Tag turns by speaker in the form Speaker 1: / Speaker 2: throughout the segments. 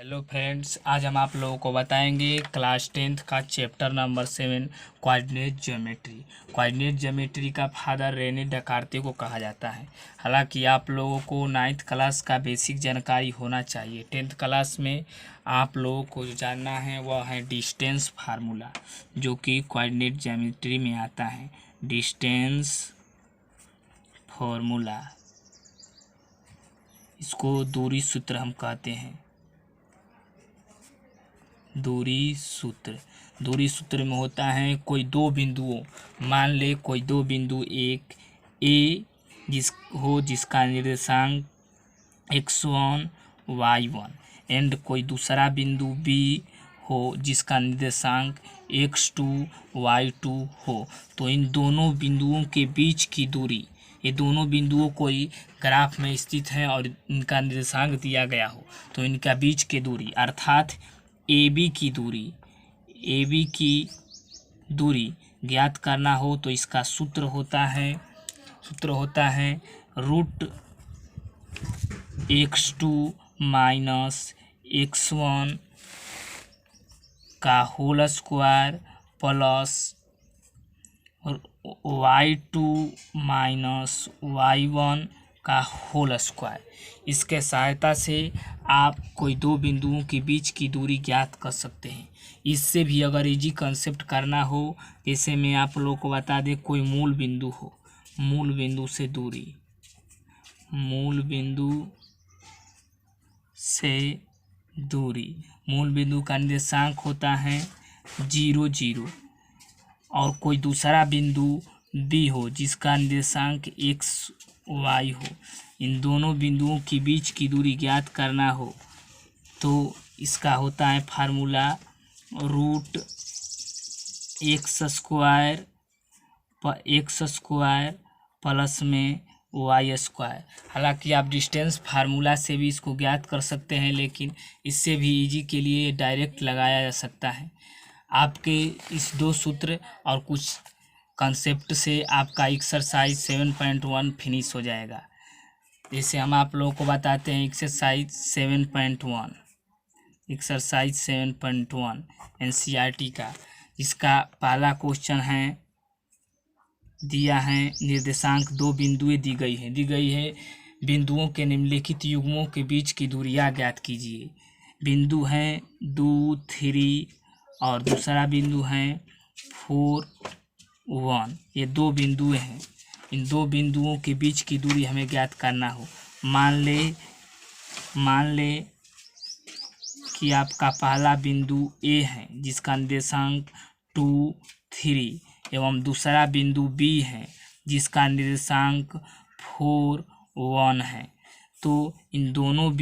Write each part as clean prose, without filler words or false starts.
Speaker 1: Hello friends, आज हम आप लोगों को बताएंगे क्लास 10th का chapter number 7 coordinate geometry. Coordinate geometry का फादर रेने डकार्ते को कहा जाता है। हालांकि आप लोगों को 9th क्लास का बेसिक जानकारी होना चाहिए। 10th क्लास में आप लोगों को जो जानना है वह है डिस्टेंस फार्मूला, जो कि कोऑर्डिनेट ज्योमेट्री में आता है। डिस्टेंस फार्मूला, इसको दूरी सूत्र हम कहते हैं। दूरी सूत्र में होता है कोई दो बिंदुओं, मान ले कोई दो बिंदु, एक ए जिसका निर्देशांक x1 y1 एंड कोई दूसरा बिंदु बी हो जिसका निर्देशांक x2 y2 हो। तो इन दोनों बिंदुओं के बीच की दूरी, ये दोनों बिंदुओं कोई ग्राफ में स्थित हैं और इनका निर्देशांक दिया गया हो, तो इनका बीच की दूरी अर्थात AB की दूरी ज्ञात करना हो तो इसका सूत्र होता है √x2 माइनस x1 का whole square plus y2 minus y1 का होल स्क्वायर। इसके सहायता से आप कोई दो बिंदुओं के बीच की दूरी ज्ञात कर सकते हैं। इससे भी अगर इजी कंसेप्ट करना हो, जैसे मैं आप लोगों को बता दें, कोई मूल बिंदु हो, मूल बिंदु से दूरी, मूल बिंदु का निर्देशांक होता है 0 0 और कोई दूसरा बिंदु बी हो जिसका निर्देशांक x y हो। इन दोनों बिंदुओं के बीच की दूरी ज्ञात करना हो तो इसका होता है फार्मूला x² प्लस में y²। हालांकि आप डिस्टेंस फार्मूला से भी इसको ज्ञात कर सकते हैं, लेकिन इससे भी इजी के लिए डायरेक्ट लगाया जा सकता है। आपके इस दो सूत्र और कुछ कंसेप्ट से आपका एक्सरसाइज 7.1 फिनिश हो जाएगा। जैसे हम आप लोगों को बताते हैं एक्सरसाइज 7.1 NCERT का। इसका पहला क्वेश्चन है, दिया है निर्देशांक दो बिंदुएं दी गई है बिंदुओं के निम्नलिखित युग्मों के बीच की दूरियां ज्ञात कीजिए। बिंदु हैं 2 3 और दूसरा बिंदु है 4 1। ये दो बिंदुएं हैं, इन दो बिंदुओं के बीच की दूरी हमें ज्ञात करना हो। मान ले कि आपका पहला बिंदु A है जिसका निर्देशांक 2 3 एवं दूसरा बिंदु B है जिसका निर्देशांक 4 1 है। तो इन दोनों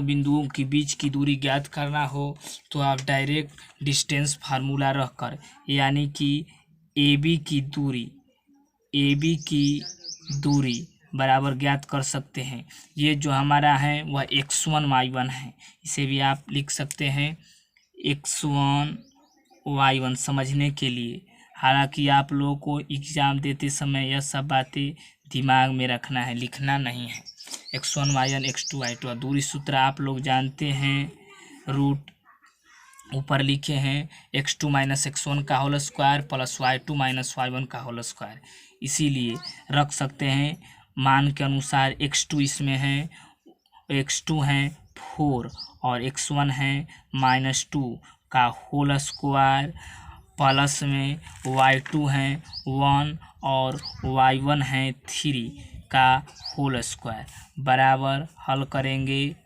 Speaker 1: बिंदुओं के बीच की दूरी ज्ञात करना हो तो आप डायरेक्ट डिस्टेंस फार्मूला रखकर, यानी कि AB की दूरी बराबर ज्ञात कर सकते हैं। ये जो हमारा है वह x1 y1 है, इसे भी आप लिख सकते हैं x1 y1 समझने के लिए। हालांकि आप लोगों को एग्ज़ाम देते समय यह सब बातें दिमाग में रखना है, लिखना नहीं है। x1 y1 x2 y2 दूरी सूत्र आप लोग जानते हैं, रूट ऊपर लिखे हैं x2 माइनस x1 का whole square plus y2 minus y1 का होल स्क्वायर। इसीलिए रख सकते हैं मान के अनुसार x2 इसमें है, x2 है 4 और x1 है -2 का होल स्क्वायर प्लस में y2 है 1 और y1 है 3 का होल स्क्वायर बराबर हल करेंगे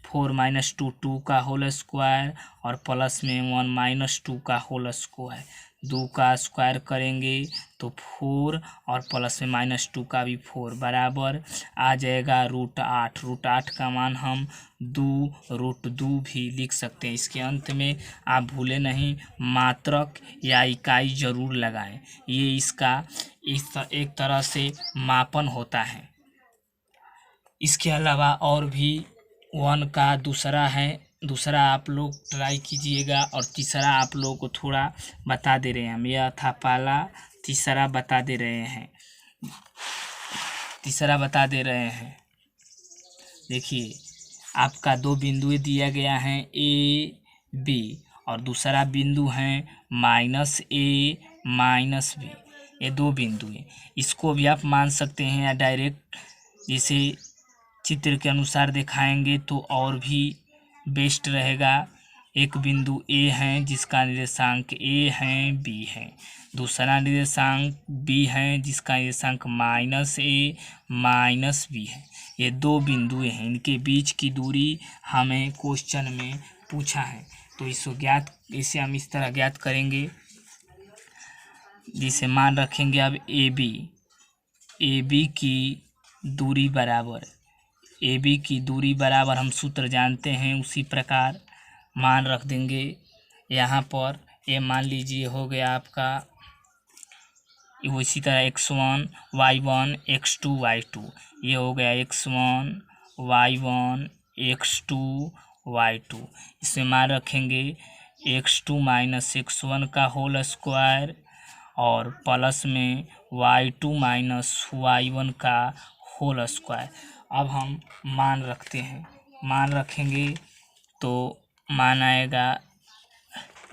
Speaker 1: 4 - 2 2 का होल स्क्वायर और प्लस में 1 - 2 का होल स्क्वायर। 2 का स्क्वायर करेंगे तो 4 और प्लस में -2 का भी 4 बराबर आ जाएगा √8। √8 का मान हम 2 √2 भी लिख सकते हैं। इसके अंत में आप भूले नहीं मात्रक या इकाई जरूर लगाएं, ये इसका एक तरह से मापन होता है। इसके अलावा और भी 1 का दूसरा आप लोग ट्राई कीजिएगा और तीसरा आप लोगों को थोड़ा बता दे रहे हैं हम। यह था पहला, तीसरा बता दे रहे हैं। देखिए आपका दो बिंदु दिया गया है ए बी और दूसरा बिंदु है माइनस ए माइनस बी। ये दो बिंदु हैं, इसको भी आप मान सकते हैं या डायरेक्ट जैसे चित्र के अनुसार दिखाएंगे तो और भी बेस्ट रहेगा। एक बिंदु ए है जिसका निर्देशांक ए है बी है, दूसरा निर्देशांक बी है जिसका निर्देशांक माइनस ए माइनस बी है। ये दो बिंदु हैं, इनके बीच की दूरी हमें क्वेश्चन में पूछा है। तो इसे हम इस तरह ज्ञात करेंगे, जिसे मान रखेंगे अब ए बी की दूरी बराबर हम सूत्र जानते हैं, उसी प्रकार मान रख देंगे। यहाँ पर ये मान लीजिए हो गया आपका, इसी तरह x1 y1 x2 y2, ये हो गया x1 y1 x2 y2। इसमें मान रखेंगे x2 माइनस x1 का होल स्क्वायर और प्लस में y2 माइनस y1 का होल स्क्वायर। अब हम मान रखते हैं, मान रखेंगे तो मान आएगा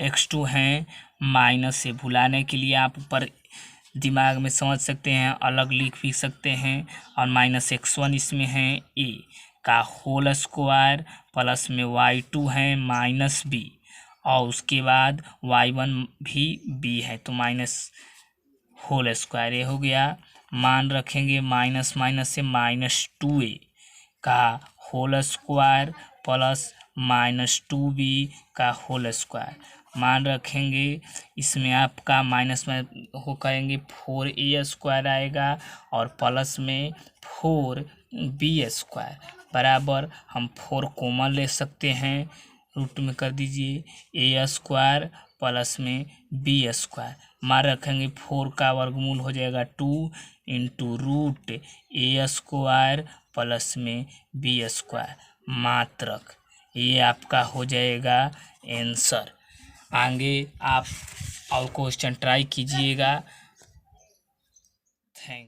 Speaker 1: x2 है माइनस से, भुलाने के लिए आप ऊपर दिमाग में समझ सकते हैं, अलग लिख भी सकते हैं। और माइनस x1 इसमें है ए का होल स्क्वायर प्लस में y2 है माइनस बी और उसके बाद y1 भी बी है तो माइनस होल स्क्वायर। ये हो गया। मान रखेंगे माइनस माइनस से माइनस 2a का whole square plus minus 2b का होल स्क्वायर। मान रखेंगे इसमें आपका माइनस में हो करेंगे 4a स्क्वायर आएगा और प्लस में 4b स्क्वायर बराबर हम 4 कॉमन ले सकते हैं, रूट में कर दीजिए a स्क्वायर प्लस में b स्क्वायर। मान रखेंगे 4 का वर्गमूल हो जाएगा 2 into root a square plus में b स्क्वायर मात्रक। ये आपका हो जाएगा आंसर। आगे आप और क्वेश्चन ट्राई कीजिएगा। थैंक